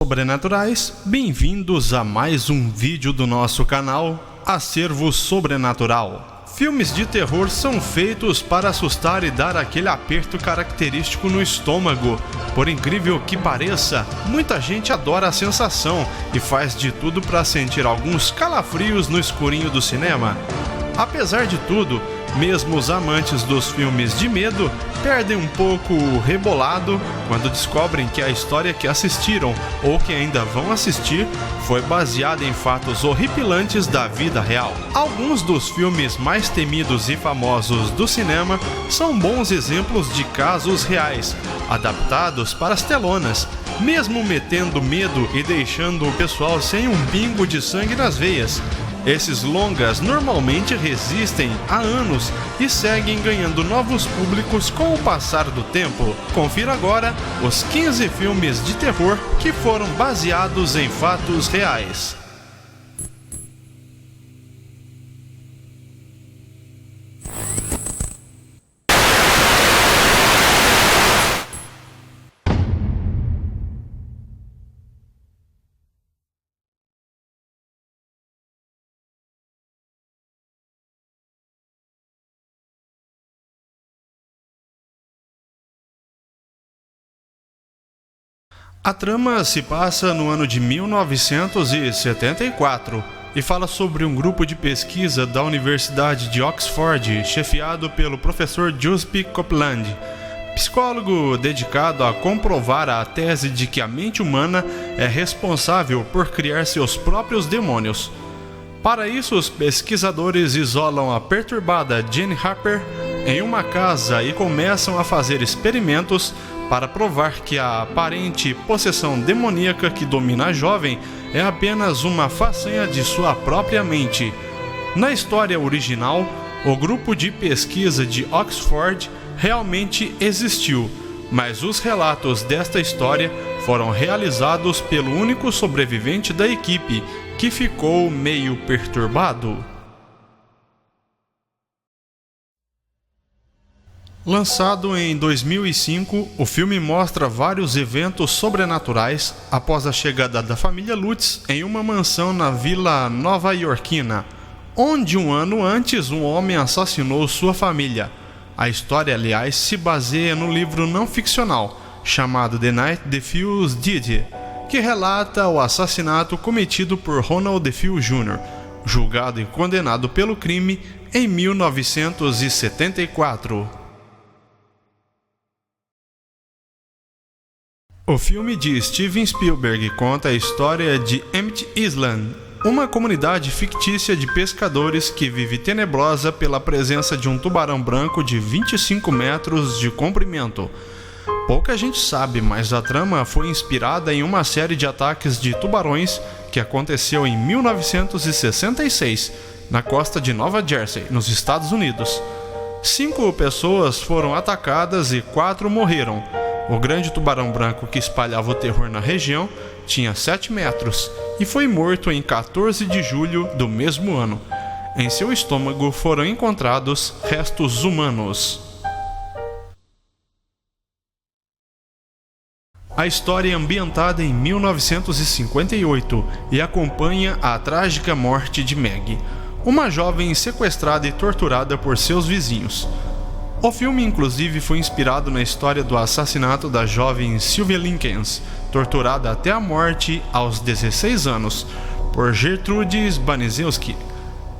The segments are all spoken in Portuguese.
sobrenaturais, bem-vindos a mais um vídeo do nosso canal Acervo Sobrenatural. Filmes de terror são feitos para assustar e dar aquele aperto característico no estômago. Por incrível que pareça, muita gente adora a sensação e faz de tudo para sentir alguns calafrios no escurinho do cinema. Apesar de tudo, mesmo os amantes dos filmes de medo perdem um pouco o rebolado quando descobrem que a história que assistiram ou que ainda vão assistir foi baseada em fatos horripilantes da vida real. Alguns dos filmes mais temidos e famosos do cinema são bons exemplos de casos reais, adaptados para as telonas, mesmo metendo medo e deixando o pessoal sem um pingo de sangue nas veias. Esses longas normalmente resistem há anos e seguem ganhando novos públicos com o passar do tempo. Confira agora os 15 filmes de terror que foram baseados em fatos reais. A trama se passa no ano de 1974 e fala sobre um grupo de pesquisa da Universidade de Oxford, chefiado pelo professor Joseph Copeland, psicólogo dedicado a comprovar a tese de que a mente humana é responsável por criar seus próprios demônios. Para isso, os pesquisadores isolam a perturbada Jane Harper em uma casa e começam a fazer experimentos para provar que a aparente possessão demoníaca que domina a jovem é apenas uma façanha de sua própria mente. Na história original, o grupo de pesquisa de Oxford realmente existiu, mas os relatos desta história foram realizados pelo único sobrevivente da equipe, que ficou meio perturbado. Lançado em 2005, o filme mostra vários eventos sobrenaturais após a chegada da família Lutz em uma mansão na vila nova-iorquina, onde um ano antes um homem assassinou sua família. A história, aliás, se baseia no livro não ficcional chamado The Night DeFew Did, que relata o assassinato cometido por Ronald DeFew Jr., julgado e condenado pelo crime em 1974. O filme de Steven Spielberg conta a história de Emmett Island, uma comunidade fictícia de pescadores que vive tenebrosa pela presença de um tubarão branco de 25 metros de comprimento. Pouca gente sabe, mas a trama foi inspirada em uma série de ataques de tubarões que aconteceu em 1966, na costa de Nova Jersey, nos Estados Unidos. 5 pessoas foram atacadas e 4 morreram. O grande tubarão branco que espalhava o terror na região tinha 7 metros e foi morto em 14 de julho do mesmo ano. Em seu estômago foram encontrados restos humanos. A história é ambientada em 1958 e acompanha a trágica morte de Meg, uma jovem sequestrada e torturada por seus vizinhos. O filme, inclusive, foi inspirado na história do assassinato da jovem Sylvia Likens, torturada até a morte aos 16 anos, por Gertrude Banaszewski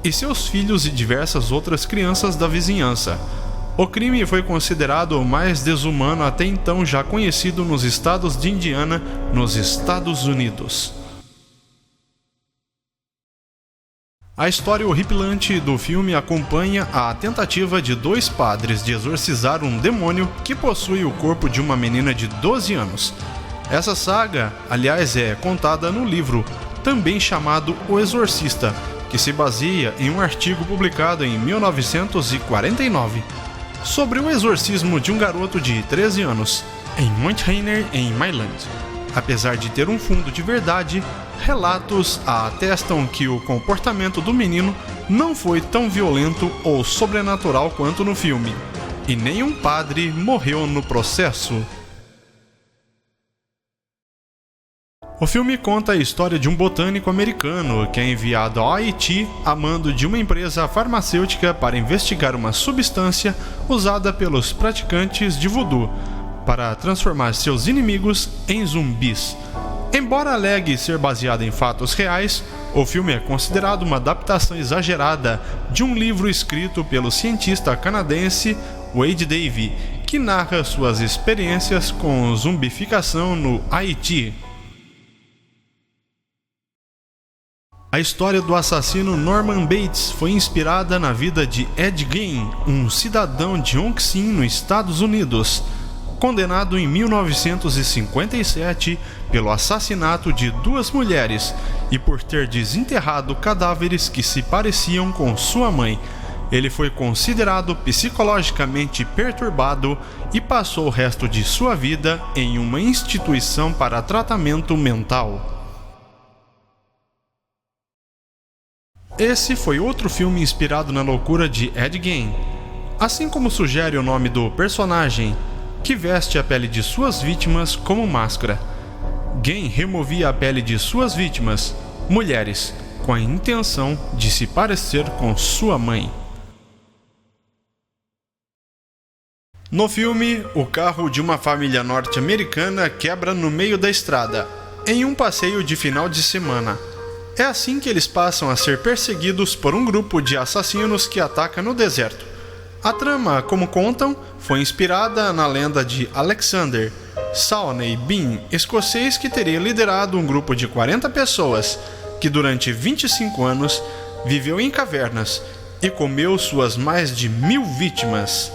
e seus filhos e diversas outras crianças da vizinhança. O crime foi considerado o mais desumano até então já conhecido nos estados de Indiana, nos Estados Unidos. A história horripilante do filme acompanha a tentativa de 2 padres de exorcizar um demônio que possui o corpo de uma menina de 12 anos. Essa saga, aliás, é contada no livro, também chamado O Exorcista, que se baseia em um artigo publicado em 1949, sobre o exorcismo de um garoto de 13 anos, em Mount Rainier, em Maryland. Apesar de ter um fundo de verdade, relatos atestam que o comportamento do menino não foi tão violento ou sobrenatural quanto no filme, e nenhum padre morreu no processo. O filme conta a história de um botânico americano que é enviado ao Haiti a mando de uma empresa farmacêutica para investigar uma substância usada pelos praticantes de voodoo para transformar seus inimigos em zumbis. Embora alegue ser baseado em fatos reais, o filme é considerado uma adaptação exagerada de um livro escrito pelo cientista canadense Wade Davey, que narra suas experiências com zumbificação no Haiti. A história do assassino Norman Bates foi inspirada na vida de Ed Gein, um cidadão de Yongsan, nos Estados Unidos, condenado em 1957 pelo assassinato de 2 mulheres e por ter desenterrado cadáveres que se pareciam com sua mãe. Ele foi considerado psicologicamente perturbado e passou o resto de sua vida em uma instituição para tratamento mental. Esse foi outro filme inspirado na loucura de Ed Gein. Assim como sugere o nome do personagem, que veste a pele de suas vítimas como máscara. Gein removia a pele de suas vítimas, mulheres, com a intenção de se parecer com sua mãe. No filme, o carro de uma família norte-americana quebra no meio da estrada, em um passeio de final de semana. É assim que eles passam a ser perseguidos por um grupo de assassinos que ataca no deserto. A trama, como contam, foi inspirada na lenda de Alexander Sawney Bean, escocês que teria liderado um grupo de 40 pessoas que durante 25 anos viveu em cavernas e comeu suas mais de 1000 vítimas.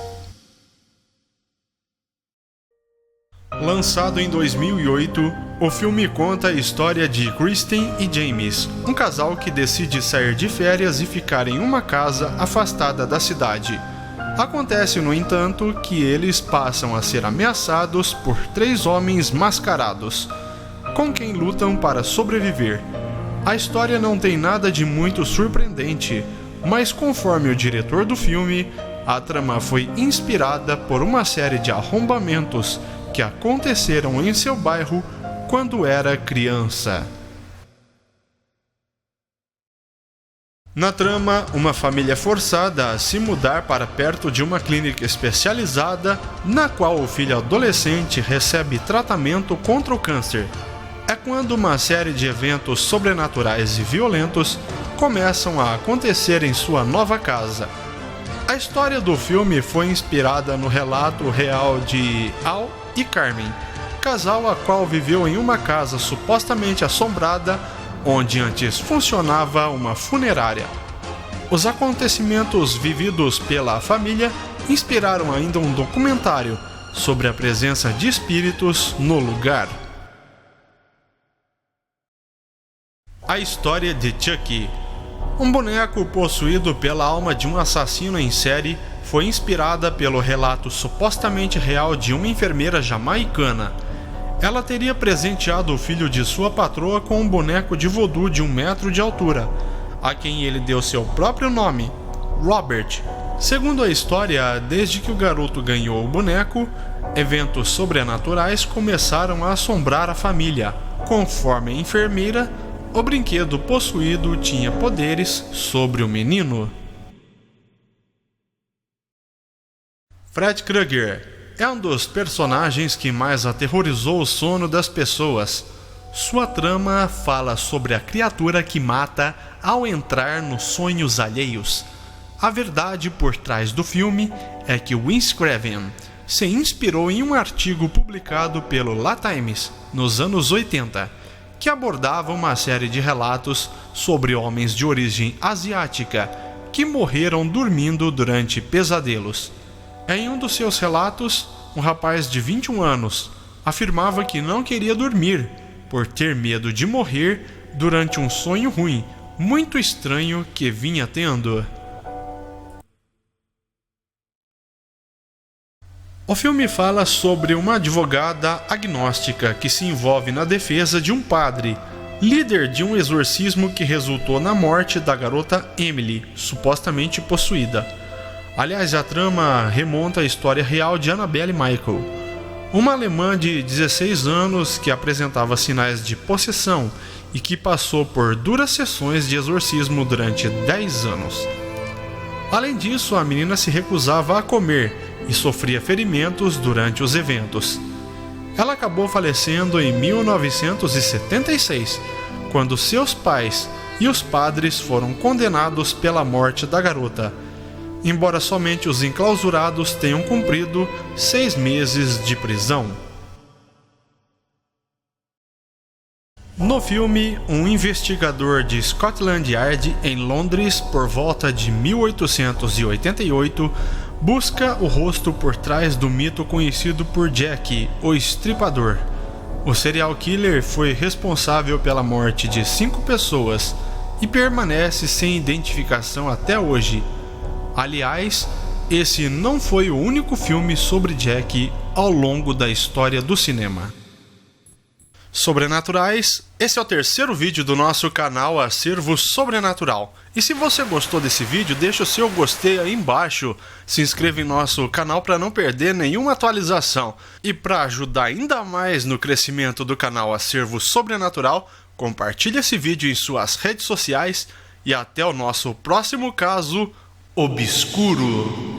Lançado em 2008, o filme conta a história de Kristen e James, um casal que decide sair de férias e ficar em uma casa afastada da cidade. Acontece, no entanto, que eles passam a ser ameaçados por 3 homens mascarados, com quem lutam para sobreviver. A história não tem nada de muito surpreendente, mas conforme o diretor do filme, a trama foi inspirada por uma série de arrombamentos que aconteceram em seu bairro quando era criança. Na trama, uma família é forçada a se mudar para perto de uma clínica especializada, na qual o filho adolescente recebe tratamento contra o câncer. É quando uma série de eventos sobrenaturais e violentos começam a acontecer em sua nova casa. A história do filme foi inspirada no relato real de Al e Carmen, casal a qual viveu em uma casa supostamente assombrada, onde antes funcionava uma funerária. Os acontecimentos vividos pela família inspiraram ainda um documentário sobre a presença de espíritos no lugar. A história de Chucky. Um boneco possuído pela alma de um assassino em série foi inspirada pelo relato supostamente real de uma enfermeira jamaicana. Ela teria presenteado o filho de sua patroa com um boneco de voodoo de 1 metro de altura, a quem ele deu seu próprio nome, Robert. Segundo a história, desde que o garoto ganhou o boneco, eventos sobrenaturais começaram a assombrar a família. Conforme a enfermeira, o brinquedo possuído tinha poderes sobre o menino. Fred Krueger é um dos personagens que mais aterrorizou o sono das pessoas. Sua trama fala sobre a criatura que mata ao entrar nos sonhos alheios. A verdade por trás do filme é que Wes Craven se inspirou em um artigo publicado pelo La Times nos anos 80, que abordava uma série de relatos sobre homens de origem asiática que morreram dormindo durante pesadelos. Em um dos seus relatos, um rapaz de 21 anos afirmava que não queria dormir por ter medo de morrer durante um sonho ruim, muito estranho que vinha tendo. O filme fala sobre uma advogada agnóstica que se envolve na defesa de um padre, líder de um exorcismo que resultou na morte da garota Emily, supostamente possuída. Aliás, a trama remonta à história real de Annabelle Michael, Uma alemã de 16 anos que apresentava sinais de possessão e que passou por duras sessões de exorcismo durante 10 anos. Além disso, a menina se recusava a comer e sofria ferimentos durante os eventos. Ela acabou falecendo em 1976, quando seus pais e os padres foram condenados pela morte da garota, embora somente os enclausurados tenham cumprido 6 meses de prisão. No filme, um investigador de Scotland Yard, em Londres, por volta de 1888, busca o rosto por trás do mito conhecido por Jack, o Estripador. O serial killer foi responsável pela morte de 5 pessoas e permanece sem identificação até hoje. Aliás, esse não foi o único filme sobre Jack ao longo da história do cinema. Sobrenaturais, esse é o terceiro vídeo do nosso canal Acervo Sobrenatural. E se você gostou desse vídeo, deixa o seu gostei aí embaixo, se inscreva em nosso canal para não perder nenhuma atualização. E para ajudar ainda mais no crescimento do canal Acervo Sobrenatural, compartilhe esse vídeo em suas redes sociais e até o nosso próximo caso obscuro.